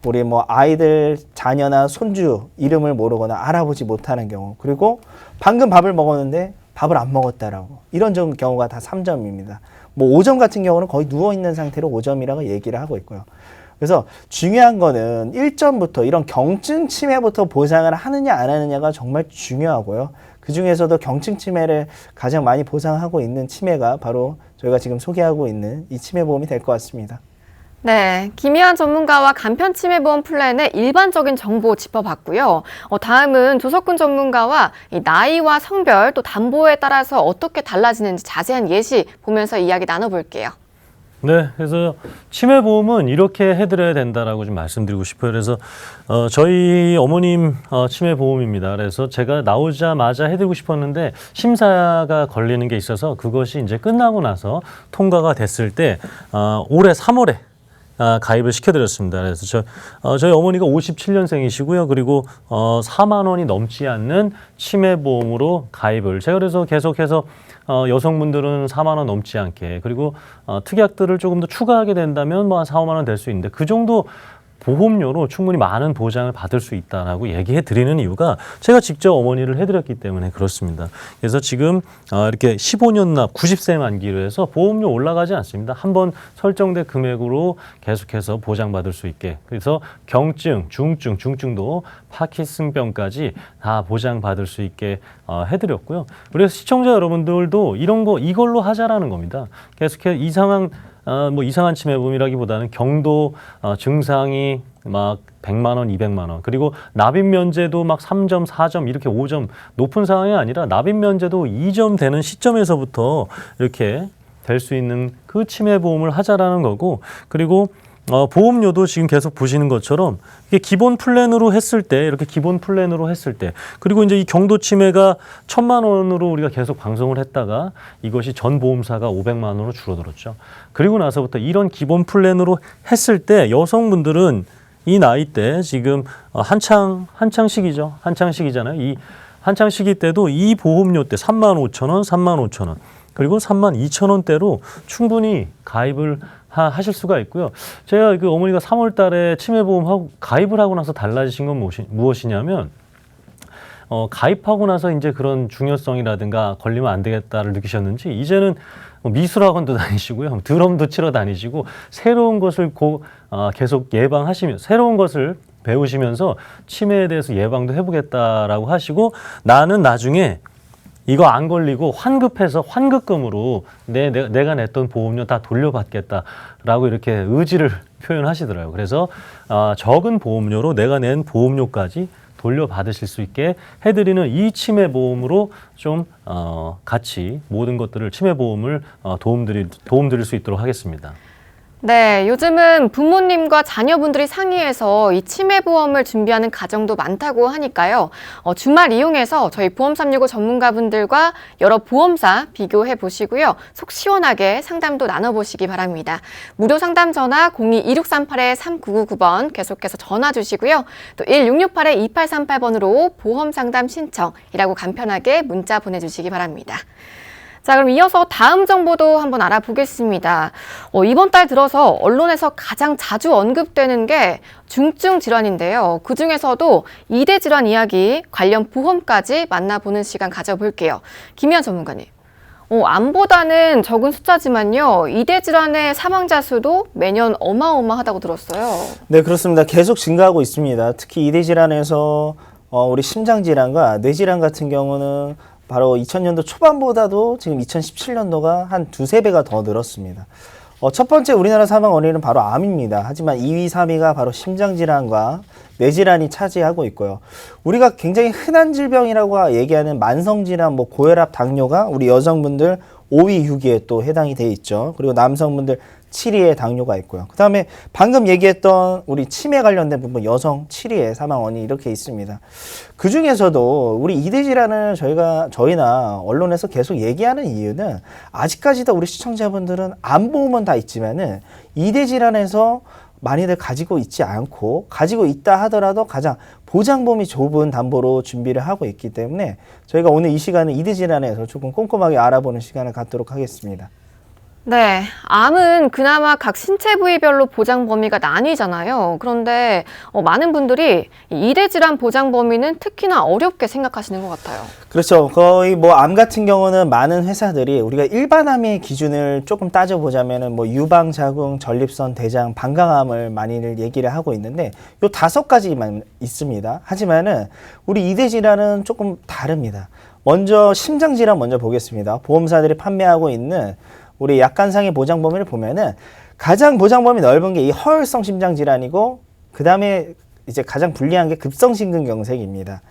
우리 뭐 아이들 자녀나 손주 이름을 모르거나 알아보지 못하는 경우, 그리고 방금 밥을 먹었는데 밥을 안 먹었다라고, 이런 경우가 다 3점입니다. 뭐 5점 같은 경우는 거의 누워있는 상태로 5점이라고 얘기를 하고 있고요. 그래서 중요한 거는 1점부터 이런 경증 치매부터 보상을 하느냐 안 하느냐가 정말 중요하고요. 그 중에서도 경증 치매를 가장 많이 보상하고 있는 치매가 바로 저희가 지금 소개하고 있는 이 치매보험이 될 것 같습니다.
네, 김희연 전문가와 간편 치매보험 플랜의 일반적인 정보 짚어봤고요. 다음은 조석근 전문가와 이 나이와 성별 또 담보에 따라서 어떻게 달라지는지 자세한 예시 보면서 이야기 나눠볼게요.
네, 그래서 치매보험은 이렇게 해드려야 된다라고 좀 말씀드리고 싶어요. 그래서 저희 어머님 치매보험입니다. 그래서 제가 나오자마자 해드리고 싶었는데 심사가 걸리는 게 있어서 그것이 이제 끝나고 나서 통과가 됐을 때 올해 3월에 가입을 시켜드렸습니다. 그래서 저희 어머니가 57년생이시고요. 그리고 4만 원이 넘지 않는 치매보험으로 가입을. 제가 그래서 계속해서 여성분들은 4만 원 넘지 않게, 그리고 특약들을 조금 더 추가하게 된다면 뭐 한 4, 5만 원 될 수 있는데 그 정도 보험료로 충분히 많은 보장을 받을 수 있다라고 얘기해 드리는 이유가 제가 직접 어머니를 해드렸기 때문에 그렇습니다. 그래서 지금 이렇게 15년 납 90세 만기로 해서 보험료 올라가지 않습니다. 한번 설정된 금액으로 계속해서 보장받을 수 있게. 그래서 경증, 중증, 중증도 파킨슨병까지 다 보장받을 수 있게 해드렸고요. 그래서 시청자 여러분들도 이걸로 하자라는 겁니다. 계속해서 이상한 치매보험이라기보다는 경도 증상이 막 100만 원, 200만 원, 그리고 납입 면제도 막 3점, 4점, 이렇게 5점 높은 상황이 아니라 납입 면제도 2점 되는 시점에서부터 이렇게 될 수 있는 그 치매보험을 하자라는 거고, 그리고 보험료도 지금 계속 보시는 것처럼 이게 기본 플랜으로 했을 때, 이렇게 기본 플랜으로 했을 때, 그리고 이제 이 경도 치매가 1,000만 원으로 우리가 계속 방송을 했다가 이것이 전 보험사가 500만 원으로 줄어들었죠. 그리고 나서부터 이런 기본 플랜으로 했을 때 여성분들은 이 나이 때 지금 한창 시기죠. 한창 시기잖아요. 이 한창 시기 때도 이 보험료 때 35,000원, 35,000원, 그리고 32,000원대로 충분히 가입을 하실 수가 있고요. 제가 그 어머니가 3월 달에 치매보험하고 가입을 하고 나서 달라지신 건 무엇이냐면, 가입하고 나서 이제 그런 중요성이라든가 걸리면 안 되겠다를 느끼셨는지 이제는 미술학원도 다니시고요. 드럼도 치러 다니시고 새로운 것을 계속 새로운 것을 배우시면서 치매에 대해서 예방도 해보겠다라고 하시고, 나는 나중에 이거 안 걸리고 환급해서 환급금으로 내가 냈던 보험료 다 돌려받겠다라고 이렇게 의지를 표현하시더라고요. 그래서 적은 보험료로 내가 낸 보험료까지 돌려받으실 수 있게 해드리는 이 치매보험으로 좀 같이 모든 것들을 치매보험을 도움드릴 수 있도록 하겠습니다.
네, 요즘은 부모님과 자녀분들이 상의해서 이 치매보험을 준비하는 가정도 많다고 하니까요. 주말 이용해서 저희 보험 365 전문가분들과 여러 보험사 비교해 보시고요. 속 시원하게 상담도 나눠보시기 바랍니다. 무료 상담 전화 02-2638-3999번 계속해서 전화 주시고요. 또 1668-2838번으로 보험 상담 신청이라고 간편하게 문자 보내주시기 바랍니다. 자, 그럼 이어서 다음 정보도 한번 알아보겠습니다. 이번 달 들어서 언론에서 가장 자주 언급되는 게 중증 질환인데요. 그중에서도 2대 질환 이야기, 관련 보험까지 만나보는 시간 가져볼게요. 김희연 전문가님. 암보다는 적은 숫자지만요. 2대 질환의 사망자 수도 매년 어마어마하다고 들었어요.
네, 그렇습니다. 계속 증가하고 있습니다. 특히 2대 질환에서 우리 심장질환과 뇌질환 같은 경우는 바로 2000년도 초반보다도 지금 2017년도가 한 두세 배가 더 늘었습니다. 첫 번째 우리나라 사망 원인은 바로 암입니다. 하지만 2위, 3위가 바로 심장질환과 뇌질환이 차지하고 있고요. 우리가 굉장히 흔한 질병이라고 얘기하는 만성질환, 고혈압, 당뇨가 우리 여성분들 5위, 6위에 또 해당이 돼 있죠. 그리고 남성분들 7위에 당뇨가 있고요. 그 다음에 방금 얘기했던 우리 치매 관련된 부분 여성 7위에 사망 원인이 이렇게 있습니다. 그 중에서도 우리 2대 질환을 저희나 언론에서 계속 얘기하는 이유는 아직까지도 우리 시청자분들은 암보험은 다 있지만은 2대 질환에서 많이들 가지고 있지 않고 가지고 있다 하더라도 가장 보장범위 좁은 담보로 준비를 하고 있기 때문에 저희가 오늘 이 시간은 2대 질환에서 조금 꼼꼼하게 알아보는 시간을 갖도록 하겠습니다.
네, 암은 그나마 각 신체 부위별로 보장 범위가 나뉘잖아요. 그런데 많은 분들이 이 2대 질환 보장 범위는 특히나 어렵게 생각하시는 것 같아요.
그렇죠. 거의 암 같은 경우는 많은 회사들이 우리가 일반암의 기준을 조금 따져보자면은 유방, 자궁, 전립선, 대장, 방광암을 많이들 얘기를 하고 있는데 요 5가지만 있습니다. 하지만은 우리 2대 질환은 조금 다릅니다. 먼저 심장질환 먼저 보겠습니다. 보험사들이 판매하고 있는 우리 약관상의 보장 범위를 보면은 가장 보장 범위 넓은 게 이 허혈성 심장 질환이고 그 다음에 이제 가장 불리한 게 급성심근경색입니다.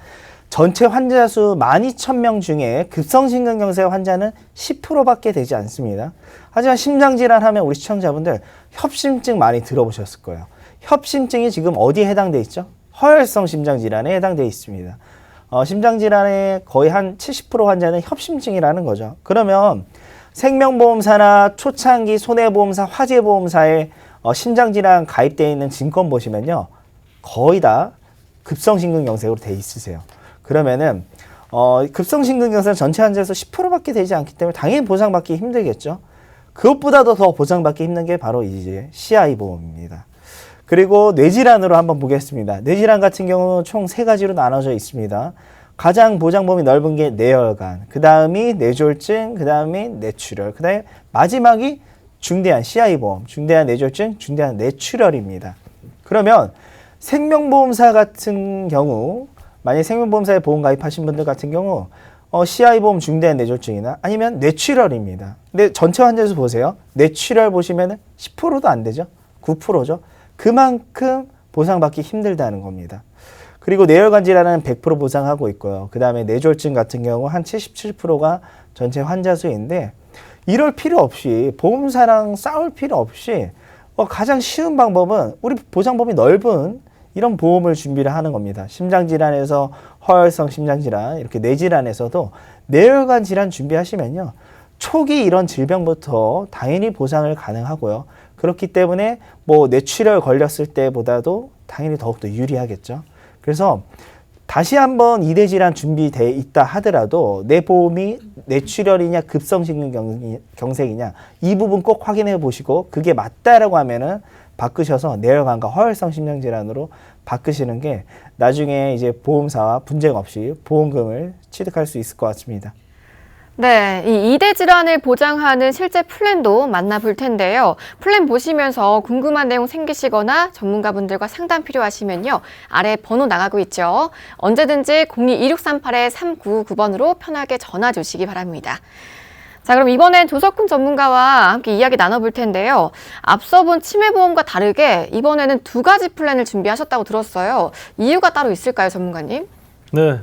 전체 환자 수 12,000명 중에 급성심근경색 환자는 10%밖에 되지 않습니다. 하지만 심장 질환 하면 우리 시청자분들 협심증 많이 들어보셨을 거예요. 협심증이 지금 어디에 해당돼 있죠? 허혈성 심장 질환에 해당돼 있습니다. 심장 질환의 거의 한 70% 환자는 협심증이라는 거죠. 그러면 생명보험사나 초창기 손해보험사, 화재보험사에 심장질환 가입되어 있는 증권 보시면요. 거의 다 급성심근경색으로 돼 있으세요. 그러면은 급성심근경색은 전체 환자에서 10%밖에 되지 않기 때문에 당연히 보상받기 힘들겠죠. 그것보다도 더 보상받기 힘든 게 바로 이제 CI 보험입니다. 그리고 뇌질환으로 한번 보겠습니다. 뇌질환 같은 경우는 총 3가지로 나눠져 있습니다. 가장 보장 범위 넓은 게 뇌혈관, 그 다음이 뇌졸중, 그 다음이 뇌출혈, 그 다음에 마지막이 중대한 CI보험, 중대한 뇌졸중, 중대한 뇌출혈입니다. 그러면 생명보험사 같은 경우, 만약 생명보험사에 보험 가입하신 분들 같은 경우 CI보험 중대한 뇌졸중이나 아니면 뇌출혈입니다. 근데 전체 환자 수 보세요. 뇌출혈 보시면 10%도 안 되죠. 9%죠. 그만큼 보상받기 힘들다는 겁니다. 그리고 뇌혈관 질환은 100% 보상하고 있고요. 그 다음에 뇌졸중 같은 경우 한 77%가 전체 환자 수인데 이럴 필요 없이 보험사랑 싸울 필요 없이 가장 쉬운 방법은 우리 보장범위 넓은 이런 보험을 준비를 하는 겁니다. 심장질환에서 허혈성 심장질환, 이렇게 뇌질환에서도 뇌혈관 질환 준비하시면요. 초기 이런 질병부터 당연히 보상을 가능하고요. 그렇기 때문에 뇌출혈 걸렸을 때보다도 당연히 더욱더 유리하겠죠. 그래서 다시 한번 2대 질환 준비되어 있다 하더라도 내 보험이 뇌출혈이냐 급성심근경색이냐 이 부분 꼭 확인해 보시고 그게 맞다라고 하면은 바꾸셔서 뇌혈관과 허혈성 심장질환으로 바꾸시는 게 나중에 이제 보험사와 분쟁 없이 보험금을 취득할 수 있을 것 같습니다.
네, 이 2대 질환을 보장하는 실제 플랜도 만나볼 텐데요. 플랜 보시면서 궁금한 내용 생기시거나 전문가분들과 상담 필요하시면요. 아래 번호 나가고 있죠. 언제든지 02-2638-3999번으로 편하게 전화 주시기 바랍니다. 자, 그럼 이번엔 조석훈 전문가와 함께 이야기 나눠볼 텐데요. 앞서 본 치매보험과 다르게 이번에는 2가지 플랜을 준비하셨다고 들었어요. 이유가 따로 있을까요, 전문가님?
네.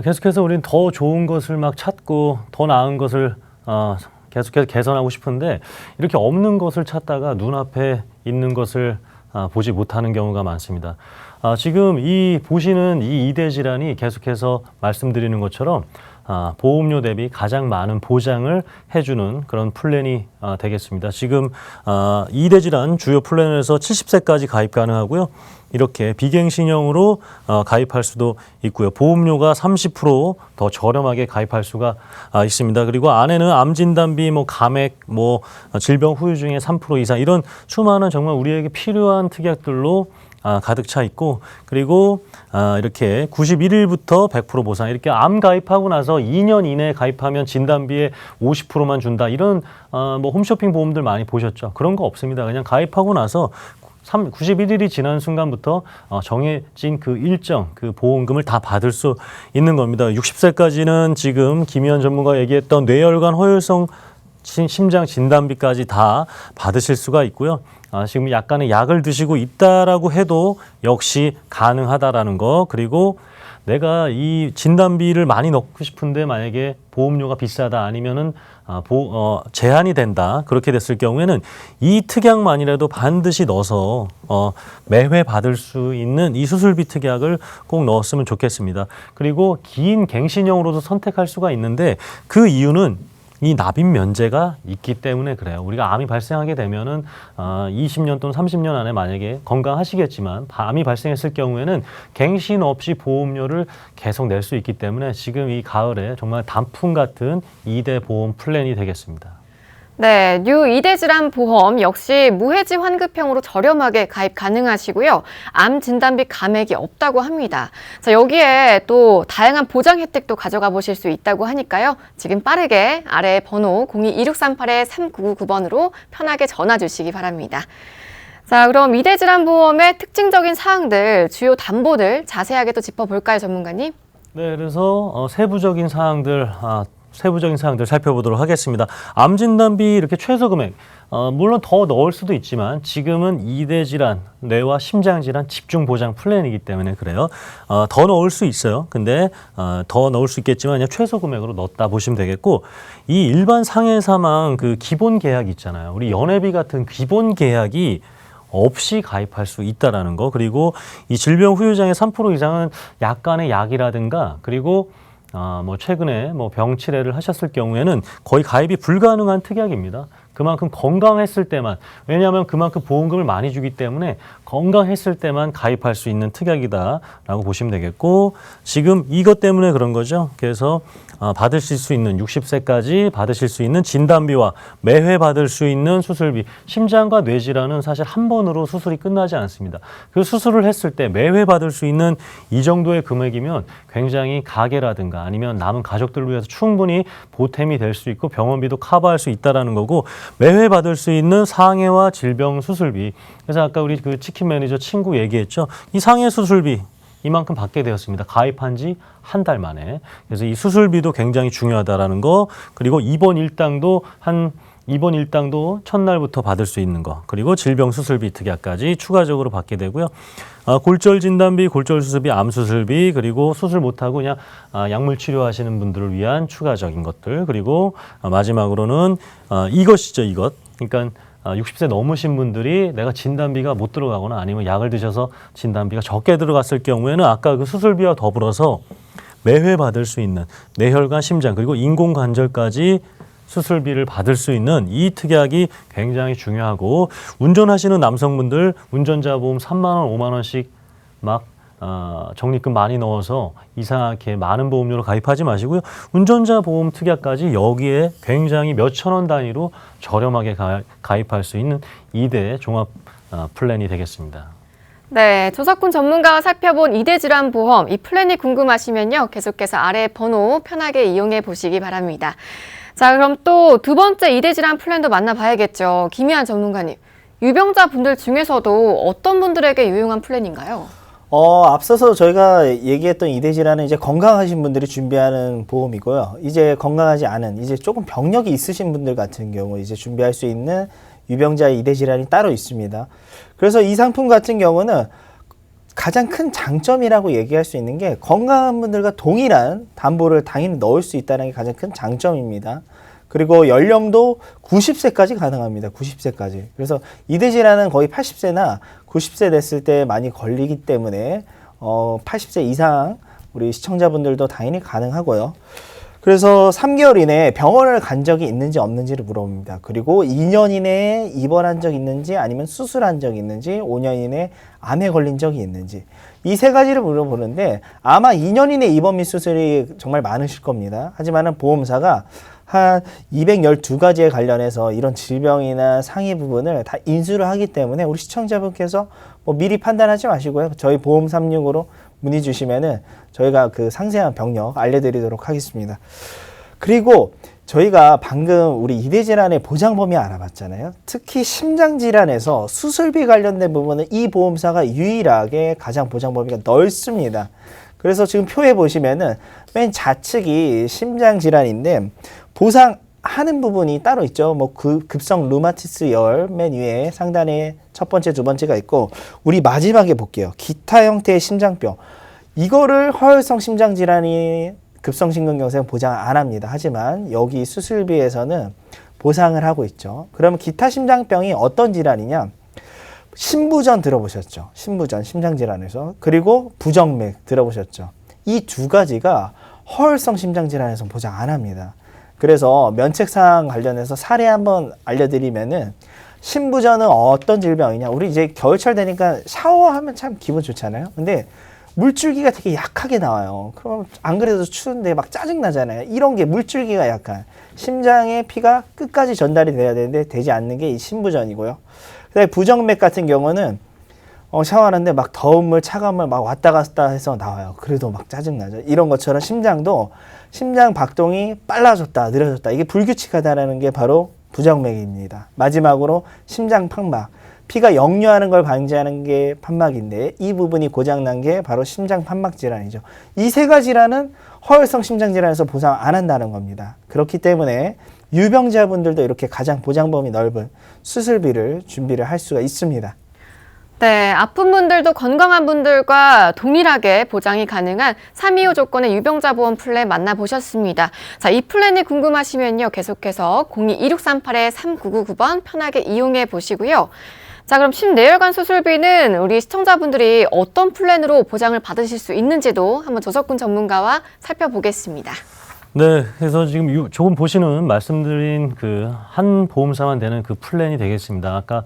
계속해서 우리는 더 좋은 것을 막 찾고 더 나은 것을 계속해서 개선하고 싶은데 이렇게 없는 것을 찾다가 눈앞에 있는 것을 보지 못하는 경우가 많습니다. 지금 이 보시는 이 2대 질환이 계속해서 말씀드리는 것처럼 보험료 대비 가장 많은 보장을 해주는 그런 플랜이 되겠습니다. 지금 2대 질환 주요 플랜에서 70세까지 가입 가능하고요. 이렇게 비갱신형으로 가입할 수도 있고요. 보험료가 30% 더 저렴하게 가입할 수가 있습니다. 그리고 안에는 암 진단비, 감액, 질병 후유 중에 3% 이상 이런 수많은 정말 우리에게 필요한 특약들로 가득 차 있고, 그리고 이렇게 91일부터 100% 보상, 이렇게 암 가입하고 나서 2년 이내에 가입하면 진단비에 50%만 준다, 이런 홈쇼핑 보험들 많이 보셨죠? 그런 거 없습니다. 그냥 가입하고 나서 91일이 지난 순간부터 정해진 그 일정, 그 보험금을 다 받을 수 있는 겁니다. 60세까지는 지금 김희연 전문가가 얘기했던 뇌혈관 허혈성 심장 진단비까지 다 받으실 수가 있고요. 지금 약간의 약을 드시고 있다라고 해도 역시 가능하다라는 거. 그리고 내가 이 진단비를 많이 넣고 싶은데 만약에 보험료가 비싸다, 아니면은 제한이 된다, 그렇게 됐을 경우에는 이 특약만이라도 반드시 넣어서 매회 받을 수 있는 이 수술비 특약을 꼭 넣었으면 좋겠습니다. 그리고 긴 갱신형으로도 선택할 수가 있는데 그 이유는 이 납입 면제가 있기 때문에 그래요. 우리가 암이 발생하게 되면은 20년 또는 30년 안에 만약에 건강하시겠지만 암이 발생했을 경우에는 갱신 없이 보험료를 계속 낼 수 있기 때문에 지금 이 가을에 정말 단풍 같은 2대 보험 플랜이 되겠습니다.
네, 뉴 2대 질환 보험 역시 무해지 환급형으로 저렴하게 가입 가능하시고요. 암 진단비 감액이 없다고 합니다. 자, 여기에 또 다양한 보장 혜택도 가져가 보실 수 있다고 하니까요. 지금 빠르게 아래 번호 02-1638-3999번으로 편하게 전화 주시기 바랍니다. 자, 그럼 2대 질환 보험의 특징적인 사항들, 주요 담보들 자세하게 또 짚어볼까요, 전문가님?
네, 그래서 세부적인 사항들 살펴보도록 하겠습니다. 암 진단비 이렇게 최소 금액, 물론 더 넣을 수도 있지만 지금은 2대 질환, 뇌와 심장 질환 집중 보장 플랜이기 때문에 그래요. 더 넣을 수 있어요. 근데 더 넣을 수 있겠지만 그냥 최소 금액으로 넣었다 보시면 되겠고, 이 일반 상해 사망 그 기본 계약 있잖아요. 우리 연회비 같은 기본 계약이 없이 가입할 수 있다라는 거. 그리고 이 질병 후유장의 3% 이상은 약간의 약이라든가, 그리고 최근에 병 치레를 하셨을 경우에는 거의 가입이 불가능한 특약입니다. 그만큼 건강했을 때만, 왜냐하면 그만큼 보험금을 많이 주기 때문에 건강했을 때만 가입할 수 있는 특약이다라고 보시면 되겠고, 지금 이것 때문에 그런 거죠. 그래서 받으실 수 있는 60세까지 받으실 수 있는 진단비와 매회 받을 수 있는 수술비, 심장과 뇌질환은 사실 한 번으로 수술이 끝나지 않습니다. 그 수술을 했을 때 매회 받을 수 있는 이 정도의 금액이면 굉장히 가게라든가 아니면 남은 가족들을 위해서 충분히 보탬이 될 수 있고 병원비도 커버할 수 있다는 거고, 매회 받을 수 있는 상해와 질병 수술비, 그래서 아까 우리 그 치킨 매니저 친구 얘기했죠. 이 상해 수술비 이만큼 받게 되었습니다. 가입한 지 한 달 만에. 그래서 이 수술비도 굉장히 중요하다라는 거. 그리고 입원 일당도 첫날부터 받을 수 있는 거. 그리고 질병 수술비 특약까지 추가적으로 받게 되고요. 골절 진단비, 골절 수술비, 암 수술비, 그리고 수술 못하고 그냥 약물 치료하시는 분들을 위한 추가적인 것들. 그리고 마지막으로는 이것이죠, 이것. 그러니까 60세 넘으신 분들이 내가 진단비가 못 들어가거나 아니면 약을 드셔서 진단비가 적게 들어갔을 경우에는 아까 그 수술비와 더불어서 매회 받을 수 있는 뇌혈관, 심장, 그리고 인공관절까지 수술비를 받을 수 있는 이 특약이 굉장히 중요하고, 운전하시는 남성분들 운전자 보험 3만 원, 5만 원씩 막 적립금 많이 넣어서 이상하게 많은 보험료로 가입하지 마시고요. 운전자 보험 특약까지 여기에 굉장히 몇천 원 단위로 저렴하게 가입할 수 있는 2대 종합 플랜이 되겠습니다.
네, 조석훈 전문가가 살펴본 2대 질환 보험, 이 플랜이 궁금하시면요. 계속해서 아래 번호 편하게 이용해 보시기 바랍니다. 자, 그럼 또 두 번째 2대 질환 플랜도 만나봐야겠죠. 김희한 전문가님, 유병자분들 중에서도 어떤 분들에게 유용한 플랜인가요?
앞서서 저희가 얘기했던 2대 질환은 이제 건강하신 분들이 준비하는 보험이고요. 이제 건강하지 않은, 이제 조금 병력이 있으신 분들 같은 경우 이제 준비할 수 있는 유병자 2대 질환이 따로 있습니다. 그래서 이 상품 같은 경우는 가장 큰 장점이라고 얘기할 수 있는 게 건강한 분들과 동일한 담보를 당연히 넣을 수 있다는 게 가장 큰 장점입니다. 그리고 연령도 90세까지 가능합니다. 90세까지. 그래서 이대 질환은 거의 80세나 90세 됐을 때 많이 걸리기 때문에 80세 이상 우리 시청자분들도 당연히 가능하고요. 그래서 3개월 이내에 병원을 간 적이 있는지 없는지를 물어봅니다. 그리고 2년 이내에 입원한 적이 있는지 아니면 수술한 적이 있는지 5년 이내에 암에 걸린 적이 있는지 이 세 가지를 물어보는데 아마 2년 이내 입원 및 수술이 정말 많으실 겁니다. 하지만은 보험사가 한 212가지에 관련해서 이런 질병이나 상해 부분을 다 인수를 하기 때문에 우리 시청자분께서 뭐 미리 판단하지 마시고요. 저희 보험 365로 문의 주시면은 저희가 그 상세한 병력 알려드리도록 하겠습니다. 그리고 저희가 방금 우리 이대 질환의 보장 범위 알아봤잖아요. 특히 심장 질환에서 수술비 관련된 부분은 이 보험사가 유일하게 가장 보장 범위가 넓습니다. 그래서 지금 표에 보시면은 맨 좌측이 심장 질환인데 보상하는 부분이 따로 있죠. 뭐 급성 류마티스 열 맨 위에 상단에 첫 번째, 두 번째가 있고 우리 마지막에 볼게요. 기타 형태의 심장병. 이거를 허혈성 심장 질환이 급성심근경색 보장 안 합니다. 하지만 여기 수술비에서는 보상을 하고 있죠. 그러면 기타 심장병이 어떤 질환이냐? 심부전 들어보셨죠? 심부전, 심장질환에서. 그리고 부정맥 들어보셨죠? 이 두 가지가 허혈성 심장질환에서 보장 안 합니다. 그래서 면책사항 관련해서 사례 한번 알려드리면은 심부전은 어떤 질병이냐? 우리 이제 겨울철 되니까 샤워하면 참 기분 좋잖아요. 근데 물줄기가 되게 약하게 나와요. 그럼 안 그래도 추운데 막 짜증나잖아요. 이런 게 물줄기가 약한 심장에 피가 끝까지 전달이 돼야 되는데 되지 않는 게 이 심부전이고요. 그다음에 부정맥 같은 경우는 샤워하는데 막 더운 물, 차가운 물 막 왔다 갔다 해서 나와요. 그래도 막 짜증나죠. 이런 것처럼 심장도 심장 박동이 빨라졌다, 느려졌다. 이게 불규칙하다라는 게 바로 부정맥입니다. 마지막으로 심장 판막. 피가 역류하는 걸 방지하는 게 판막인데 이 부분이 고장난 게 바로 심장 판막 질환이죠. 이 세 가지 질환은 허혈성 심장 질환에서 보상 안 한다는 겁니다. 그렇기 때문에 유병자분들도 이렇게 가장 보장 범위 넓은 수술비를 준비를 할 수가 있습니다.
네, 아픈 분들도 건강한 분들과 동일하게 보장이 가능한 325 조건의 유병자 보험 플랜 만나보셨습니다. 자, 이 플랜이 궁금하시면요. 계속해서 02-2638-3999번 편하게 이용해 보시고요. 자, 그럼 심내혈관 수술비는 우리 시청자분들이 어떤 플랜으로 보장을 받으실 수 있는지도 한번 조석군 전문가와 살펴보겠습니다.
네, 그래서 지금 조금 보시는 말씀드린 그 한 보험사만 되는 그 플랜이 되겠습니다. 아까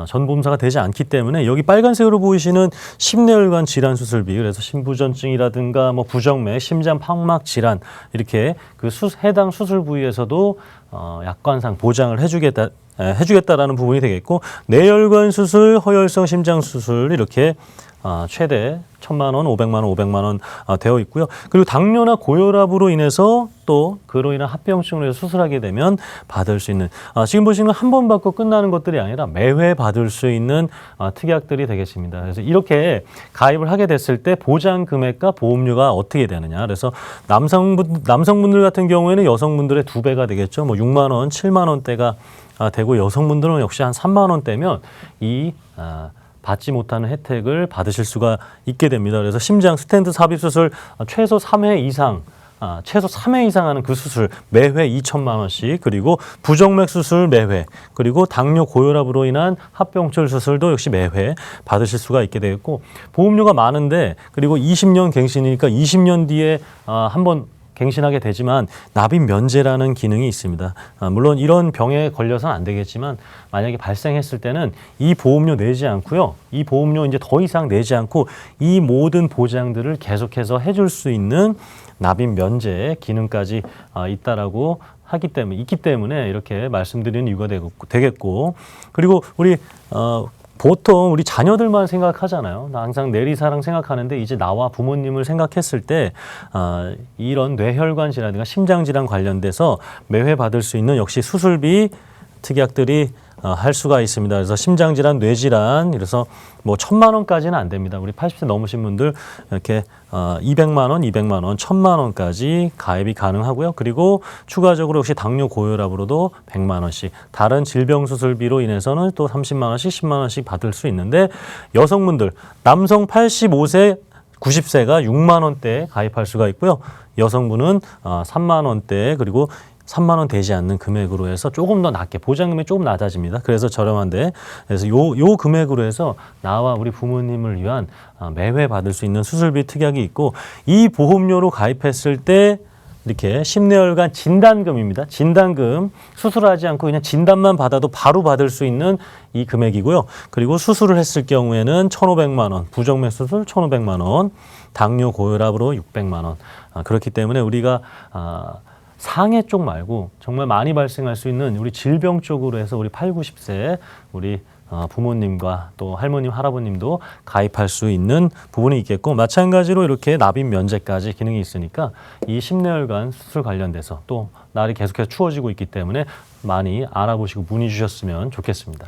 전 보험사가 되지 않기 때문에 여기 빨간색으로 보이시는 심내혈관 질환 수술비, 그래서 심부전증이라든가 뭐 부정맥, 심장 판막 질환 이렇게 그 해당 수술 부위에서도 약관상 보장을 해주겠다라는 부분이 되겠고, 내혈관 수술, 허혈성 심장 수술 이렇게 최대 1,000만 원, 500만 원, 500만 원 되어 있고요. 그리고 당뇨나 고혈압으로 인해서 또 그로 인한 합병증으로 해서 수술하게 되면 받을 수 있는 지금 보시는 한 번 받고 끝나는 것들이 아니라 매회 받을 수 있는 특약들이 되겠습니다. 그래서 이렇게 가입을 하게 됐을 때 보장 금액과 보험료가 어떻게 되느냐. 그래서 남성분들 같은 경우에는 여성분들의 2배가 되겠죠. 뭐 6만 원, 7만 원대가 되고 여성분들은 역시 한 3만 원대면 이 받지 못하는 혜택을 받으실 수가 있게 됩니다. 그래서 심장 스텐트 삽입 수술 최소 3회 이상 하는 그 수술 매회 2천만 원씩, 그리고 부정맥 수술 매회, 그리고 당뇨 고혈압으로 인한 합병증 수술도 역시 매회 받으실 수가 있게 되겠고, 보험료가 많은데 그리고 20년 갱신이니까 20년 뒤에 한번 갱신하게 되지만 납입 면제라는 기능이 있습니다. 물론 이런 병에 걸려서는 안 되겠지만 만약에 발생했을 때는 이 보험료 내지 않고요. 이 보험료 이제 더 이상 내지 않고 이 모든 보장들을 계속해서 해줄 수 있는 납입 면제 기능까지 있기 때문에 이렇게 말씀드리는 이유가 되겠고, 그리고 우리 보통 우리 자녀들만 생각하잖아요. 나 항상 내리사랑 생각하는데 이제 나와 부모님을 생각했을 때 이런 뇌혈관 질환이나 심장 질환 관련돼서 매회 받을 수 있는 역시 수술비 특약들이 할 수가 있습니다. 그래서 심장질환, 뇌질환, 그래서 뭐 1,000만 원까지는 안 됩니다. 우리 80세 넘으신 분들 이렇게 200만 원, 200만 원, 1,000만 원까지 가입이 가능하고요. 그리고 추가적으로 역시 당뇨 고혈압으로도 100만 원씩, 다른 질병 수술비로 인해서는 또 30만 원씩, 10만 원씩 받을 수 있는데, 여성분들, 남성 85세, 90세가 6만 원대에 가입할 수가 있고요. 여성분은 3만 원대, 그리고 3만 원 되지 않는 금액으로 해서 조금 더 낮게 보장금이 조금 낮아집니다. 그래서 저렴한데 그래서 요 금액으로 해서 나와 우리 부모님을 위한 매회 받을 수 있는 수술비 특약이 있고 이 보험료로 가입했을 때 이렇게 10내열간 진단금입니다. 진단금 수술하지 않고 그냥 진단만 받아도 바로 받을 수 있는 이 금액이고요. 그리고 수술을 했을 경우에는 1,500만 원, 부정맥 수술 1,500만 원, 당뇨 고혈압으로 600만 원. 그렇기 때문에 우리가 상해 쪽 말고 정말 많이 발생할 수 있는 우리 질병 쪽으로 해서 우리 8, 90세 우리 부모님과 또 할머님, 할아버님도 가입할 수 있는 부분이 있겠고 마찬가지로 이렇게 납입 면제까지 기능이 있으니까 이 10내열간 수술 관련돼서 또 날이 계속해서 추워지고 있기 때문에 많이 알아보시고 문의 주셨으면 좋겠습니다.